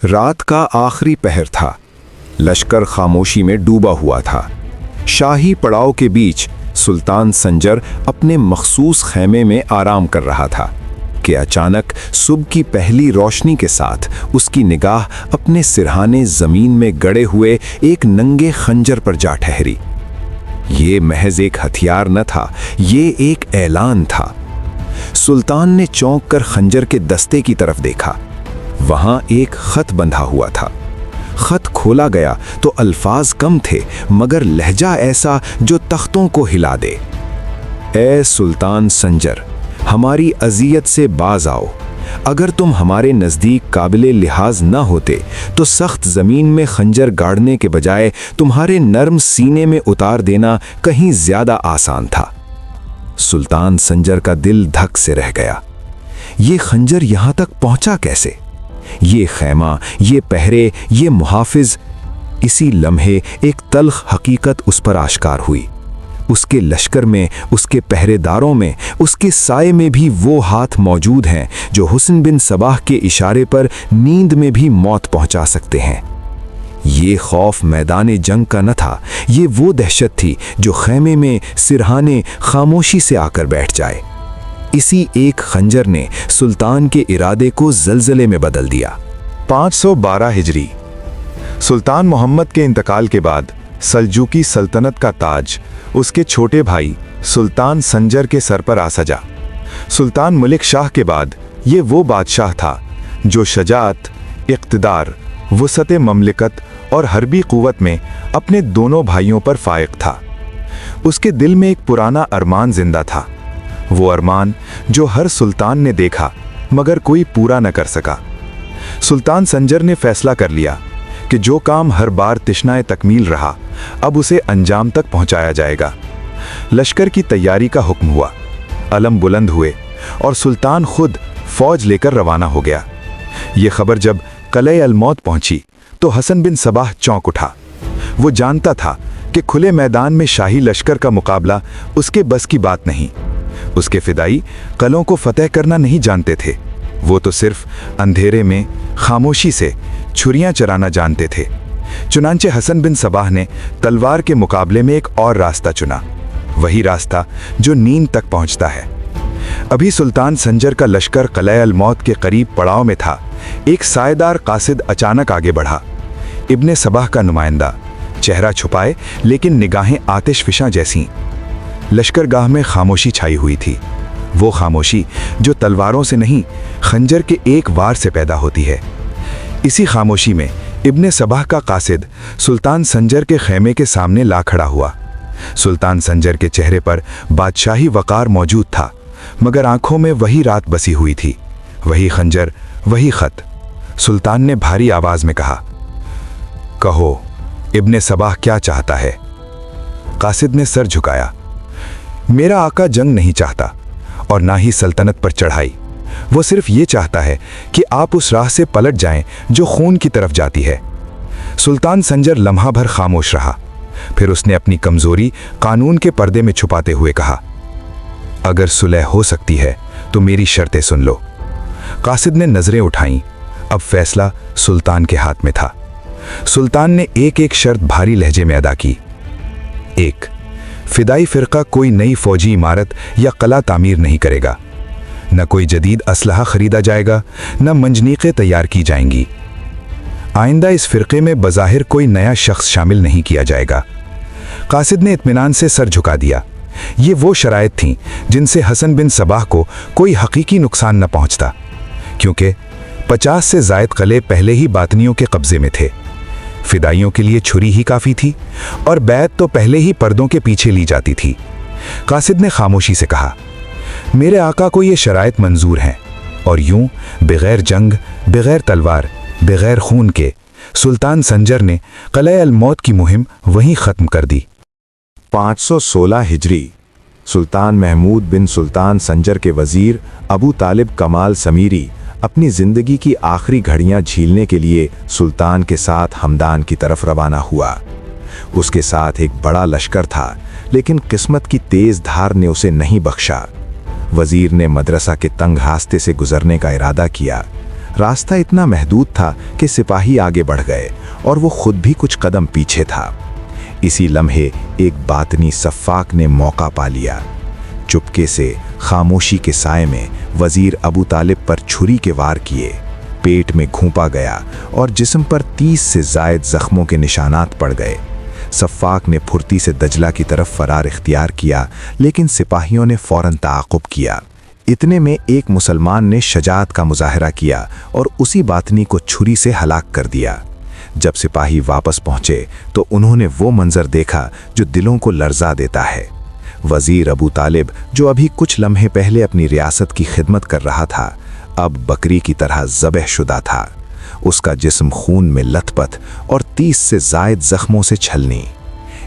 रात का आखिरी पहर था। लश्कर खामोशी में डूबा हुआ था। शाही पड़ाव के बीच सुल्तान संजर अपने मखसूस खैमे में आराम कर रहा था कि अचानक सुबह की पहली रोशनी के साथ उसकी निगाह अपने सिरहाने जमीन में गड़े हुए एक नंगे खंजर पर जा ठहरी। ये महज एक हथियार न था, ये एक ऐलान था। सुल्तान ने चौंक कर खंजर के दस्ते की तरफ देखा। वहां एक खत बंधा हुआ था। खत खोला गया तो अल्फाज कम थे, मगर लहजा ऐसा जो तख्तों को हिला दे। ए सुल्तान संजर, हमारी अजियत से बाज आओ। अगर तुम हमारे नज़दीक काबिले लिहाज न होते तो सख्त ज़मीन में खंजर गाड़ने के बजाय तुम्हारे नर्म सीने में उतार देना कहीं ज़्यादा आसान था। सुल्तान संजर का दिल धक से रह गया। ये खंजर यहाँ तक पहुँचा कैसे? ये खैमा, ये पहरे, ये मुहाफिज। इसी लम्हे एक तल्ख हकीकत उस पर आश्कार हुई। उसके लश्कर में, उसके पहरेदारों में, उसके साए में भी वो हाथ मौजूद हैं जो हुस्न बिन सबाह के इशारे पर नींद में भी मौत पहुंचा सकते हैं। ये खौफ मैदान जंग का न था, ये वो दहशत थी जो खैमे में सिरहाने खामोशी से आकर बैठ जाए। इसी एक खंजर ने सुल्तान के इरादे को जलजले में बदल दिया। 512 हिजरी। सुल्तान मोहम्मद के इंतकाल के बाद सल्जूकी सल्तनत का ताज उसके छोटे भाई सुल्तान संजर के सर पर आ सजा। सुल्तान मलिक शाह के बाद ये वो बादशाह था जो शजाअत, इक़्तिदार, वुसअत ममलिकत और हरबी क़ुव्वत में अपने दोनों भाइयों पर फाइक था। उसके दिल में एक पुराना अरमान जिंदा था, वो अरमान जो हर सुल्तान ने देखा मगर कोई पूरा न कर सका। सुल्तान संजर ने फैसला कर लिया कि जो काम हर बार तिश्नाए तकमील रहा, अब उसे अंजाम तक पहुंचाया जाएगा। लश्कर की तैयारी का हुक्म हुआ, अलम बुलंद हुए और सुल्तान खुद फौज लेकर रवाना हो गया। ये खबर जब कलए अल मौत पहुंची तो हसन बिन सबाह चौंक उठा। वो जानता था कि खुले मैदान में शाही लश्कर का मुकाबला उसके बस की बात नहीं। उसके फिदाई कलों को फतेह करना नहीं जानते थे, वो तो सिर्फ अंधेरे में खामोशी से छुरियां चराना जानते थे। चुनांचे हसन बिन सबाह ने तलवार के मुकाबले में एक और रास्ता चुना, वही रास्ता जो नींद तक पहुंचता है। अभी सुल्तान संजर का लश्कर कलए अल मौत के करीब पड़ाव में था, एक सायेदार कासिद अचानक आगे बढ़ा। इब्ने सबाह का नुमाइंदा, चेहरा छुपाए लेकिन निगाहें आतिशफिशां जैसी। लश्करगाह में खामोशी छाई हुई थी, वो खामोशी जो तलवारों से नहीं, खंजर के एक वार से पैदा होती है। इसी खामोशी में इब्ने सबाह का कासिद सुल्तान संजर के खैमे के सामने ला खड़ा हुआ। सुल्तान संजर के चेहरे पर बादशाही वकार मौजूद था, मगर आंखों में वही रात बसी हुई थी, वही खंजर, वही खत। सुल्तान ने भारी आवाज में कहा, कहो इब्ने सबाह क्या चाहता है? कासिद ने सर झुकाया। मेरा आका जंग नहीं चाहता और ना ही सल्तनत पर चढ़ाई, वो सिर्फ ये चाहता है कि आप उस राह से पलट जाएं जो खून की तरफ जाती है। सुल्तान संजर लम्हा भर खामोश रहा, फिर उसने अपनी कमजोरी कानून के पर्दे में छुपाते हुए कहा, अगर सुलह हो सकती है तो मेरी शर्तें सुन लो। कासिद ने नजरें उठाईं, अब फैसला सुल्तान के हाथ में था। सुल्तान ने एक एक शर्त भारी लहजे में अदा की। 1, फिदाई फिरका कोई नई फौजी इमारत या कला तामीर नहीं करेगा, न कोई जदीद असलहा खरीदा जाएगा, न मंजनीक़ें तैयार की जाएंगी। आइंदा इस फिरके में बज़ाहिर कोई नया शख्स शामिल नहीं किया जाएगा। कासिद ने इत्मीनान से सर झुका दिया। ये वो शराइत थीं जिनसे हसन बिन सबाह को कोई हकीकी नुकसान न पहुंचता, क्योंकि 50 से ज़ायद कले पहले ही बातनियों के कब्जे में थे। फिदाइयों के लिए छुरी ही काफ़ी थी और बैत तो पहले ही पर्दों के पीछे ली जाती थी। कासिद ने खामोशी से कहा, मेरे आका को ये शराइत मंजूर हैं, और यूं बगैर जंग, बगैर तलवार, बगैर खून के सुल्तान संजर ने कलए अल मौत की मुहिम वहीं ख़त्म कर दी। 516 हिजरी। सुल्तान महमूद बिन सुल्तान संजर के वजीर अबू तालिब कमाल समीरी अपनी ज़िंदगी की आखिरी घड़ियां झीलने के लिए सुल्तान के साथ हमदान की तरफ रवाना हुआ। उसके साथ एक बड़ा लश्कर था, लेकिन किस्मत की तेज धार ने उसे नहीं बख्शा। वजीर ने मदरसा के तंग रास्ते से गुजरने का इरादा किया, रास्ता इतना महदूद था कि सिपाही आगे बढ़ गए और वो खुद भी कुछ कदम पीछे था। इसी लम्हे एक बातनी सफ़ाक ने मौका पा लिया। चुपके से खामोशी के साए में वजीर अबू तालिब पर छुरी के वार किए। पेट में घूंपा गया और जिस्म पर 30 से ज़ायद जख्मों के निशानात पड़ गए। सफ़ाक ने फुर्ती से दजला की तरफ फरार इख्तियार किया, लेकिन सिपाहियों ने फ़ौरन ताक़ुब किया। इतने में एक मुसलमान ने शजाअत का मुजाहरा किया और उसी बातनी को छुरी से हलाक कर दिया। जब सिपाही वापस पहुंचे तो उन्होंने वो मंजर देखा जो दिलों को लर्जा देता है। वजीर अबू तालिब, जो अभी कुछ लम्हे पहले अपनी रियासत की खिदमत कर रहा था, अब बकरी की तरह ज़बह शुदा था। उसका जिस्म खून में लथपथ और 30 से ज़ायद जख्मों से छलनी।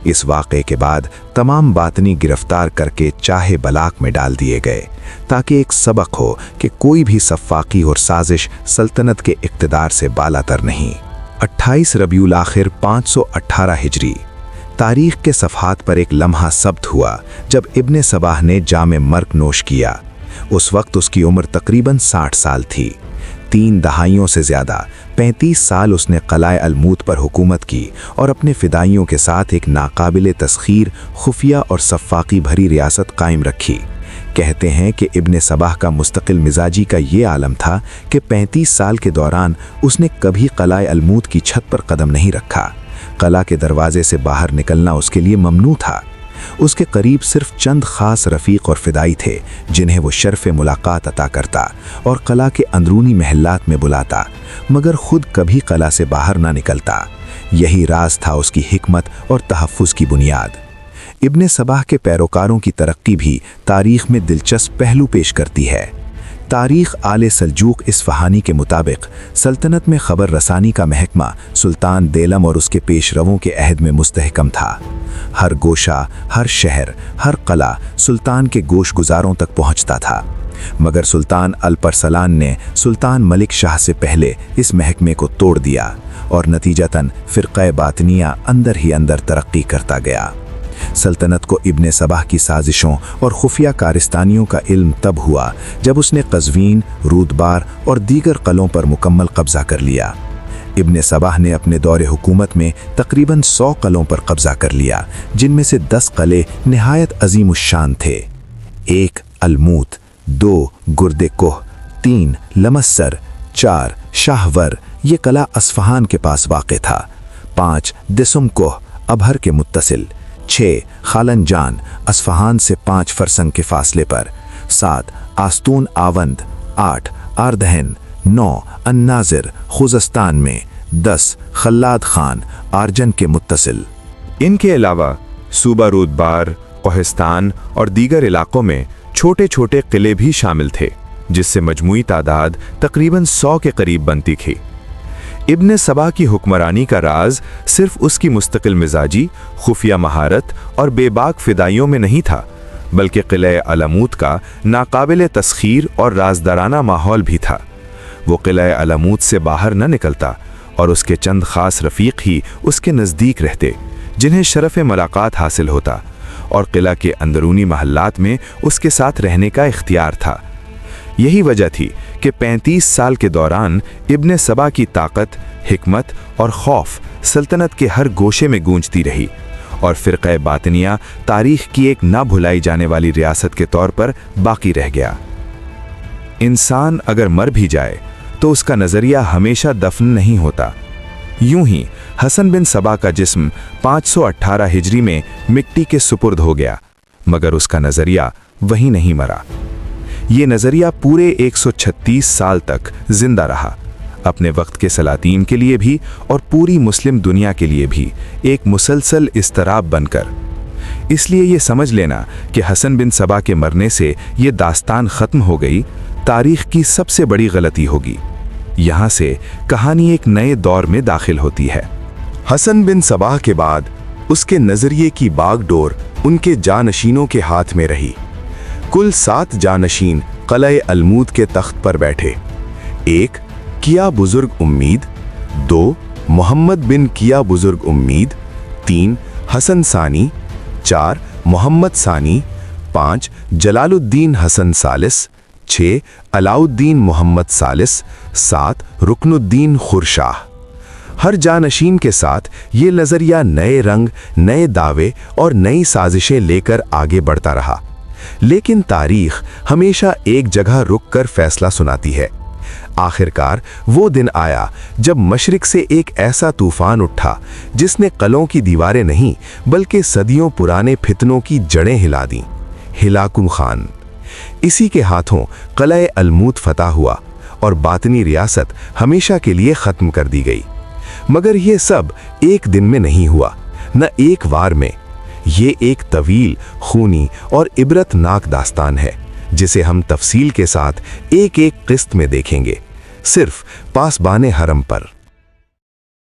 इस वाक़े के बाद तमाम बातनी गिरफ्तार करके चाहे बलाक में डाल दिए गए, ताकि एक सबक हो कि कोई भी सफ़ाकी और साजिश सल्तनत के इक़्तिदार से बालातर नहीं। 28 रबीउल आखिर 518 हिजरी। तारीख़ के सफ़हात पर एक लम्हा सब्त हुआ जब इब्ने सबाह ने जामे मर्क नोश किया। उस वक्त उसकी उम्र तकरीबन 60 साल थी। 3 दहाइयों से ज़्यादा 35 साल उसने क़लाए अलमूत पर हुकूमत की और अपने फ़िदाइयों के साथ एक नाकाबिले तस्खीर, खुफिया और सफ़ाकी भरी रियासत कायम रखी। कहते हैं कि इब्ने सबाह का मुस्तकिल मिजाजी का ये आलम था कि 35 साल के दौरान उसने कभी क़लाए अलमूत की छत पर कदम नहीं रखा। क़ला के दरवाजे से बाहर निकलना उसके लिए ममनू था। उसके करीब सिर्फ चंद खास रफ़ीक और फ़िदाई थे, जिन्हें वो शर्फ़ मुलाकात अता करता और क़ला के अंदरूनी महल्लात में बुलाता, मगर खुद कभी क़ला से बाहर ना निकलता। यही राज था उसकी हिकमत और तहफ़्फ़ुज़ की बुनियाद। इब्ने सबाह के पैरोकारों की तरक्की भी तारीख़ में दिलचस्प पहलू पेश करती है। तारीख़ आले सल्जूक़ इस्फ़हानी के मुताबिक सल्तनत में ख़बर रसानी का महकमा सुल्तान देलम और उसके पेशरवों के अहद में मुस्तहकम था। हर गोशा, हर शहर, हर क़ला सुल्तान के गोश गुजारों तक पहुँचता था, मगर सुल्तान अल्परसलान ने सुल्तान मलिक शाह से पहले इस महकमे को तोड़ दिया और नतीजतन फ़िरक़े बातनिया अंदर ही अंदर तरक्की करता गया। सल्तनत को इब्ने सबाह की साजिशों और खुफिया कारिस्तानियों का इल्म तब हुआ जब उसने कज़वीन, रूदबार और दीगर क़लों पर मुकम्मल कब्ज़ा कर लिया। इब्ने सबाह ने अपने दौरे हुकूमत में तकरीबन 100 क़लों पर कब्ज़ा कर लिया, जिनमें से 10 क़ले नहायत अज़ीमुश्शान थे। 1 अलमूत, 2 गुर्दे कोह, 3 लमस्सर, 4 शाहवर, ये क़ला अस्फ़हान के पास वाक़ था। 5 दिसुम कोह, अबहर के मुत्तसिल। 6 खालनजान, अस्फ़हान से 5 फरसंग के फासले पर। 7 आस्तून आवंद। 8 आर्दहन। 9 अन्नाज़िर, खुज़स्तान में। 10 खल्लाद खान, आर्जन के मुत्तसिल। इनके अलावा सूबा रूदबार, कोहिस्तान और दीगर इलाक़ों में छोटे छोटे किले भी शामिल थे, जिससे मजमूई तादाद तकरीबन 100 के करीब बनती थी। इब्ने सबा की हुक्मरानी का राज सिर्फ उसकी मुस्तकिल मिजाजी, खुफिया महारत और बेबाक फ़िदाइयों में नहीं था, बल्कि किले अलमूत का नाकाबिले तस्खीर और राजदाराना माहौल भी था। वो किले अलमूत से बाहर न निकलता और उसके चंद ख़ास रफ़ीक ही उसके नज़दीक रहते, जिन्हें शरफ़ मुलाकात हासिल होता और किला के अंदरूनी महल्लात में उसके साथ रहने का इख्तियार था। यही वजह थी कि 35 साल के दौरान इब्ने सबा की ताकत, हिकमत और खौफ सल्तनत के हर गोशे में गूंजती रही और फ़िरक़े बातनिया तारीख़ की एक ना भुलाई जाने वाली रियासत के तौर पर बाकी रह गया। इंसान अगर मर भी जाए तो उसका नज़रिया हमेशा दफन नहीं होता। यूं ही हसन बिन सबा का जिस्म 518 हिजरी में मिट्टी के सुपुर्द हो गया, मगर उसका नज़रिया वहीं नहीं मरा। ये नज़रिया पूरे 136 साल तक जिंदा रहा, अपने वक्त के सलातीन के लिए भी और पूरी मुस्लिम दुनिया के लिए भी एक मुसलसल इस्तराब बनकर। इसलिए ये समझ लेना कि हसन बिन सबा के मरने से ये दास्तान ख़त्म हो गई, तारीख़ की सबसे बड़ी गलती होगी। यहाँ से कहानी एक नए दौर में दाखिल होती है। हसन बिन सबाह के बाद उसके नज़रिए की बागडोर उनके जानशीनों के हाथ में रही। कुल 7 जानशीन क़लए अलमूद के तख्त पर बैठे। 1 किया बुजुर्ग उम्मीद, 2 मोहम्मद बिन किया बुजुर्ग उम्मीद, 3 हसन सानी, 4 मोहम्मद सानी, 5 जलालुद्दीन हसन सालिस, 6 अलाउद्दीन मोहम्मद सालिस, 7 रुकनुद्दीन खुरशाह। हर जानशीन के साथ ये नजरिया नए रंग, नए दावे और नई साजिशें लेकर आगे बढ़ता रहा, लेकिन तारीख हमेशा एक जगह रुककर फैसला सुनाती है। आखिरकार वो दिन आया जब मशरिक से एक ऐसा तूफान उठा जिसने कलों की दीवारें नहीं बल्कि सदियों पुराने फितनों की जड़ें हिला दीं। हिलाकुम खान। इसी के हाथों क़लअ अलमूत फतह हुआ और बातनी रियासत हमेशा के लिए ख़त्म कर दी गई। मगर ये सब एक दिन में नहीं हुआ, न एक वार में। ये एक तवील, खूनी और इबरतनाक दास्तान है जिसे हम तफसील के साथ एक एक किस्त में देखेंगे, सिर्फ पासबाने हरम पर।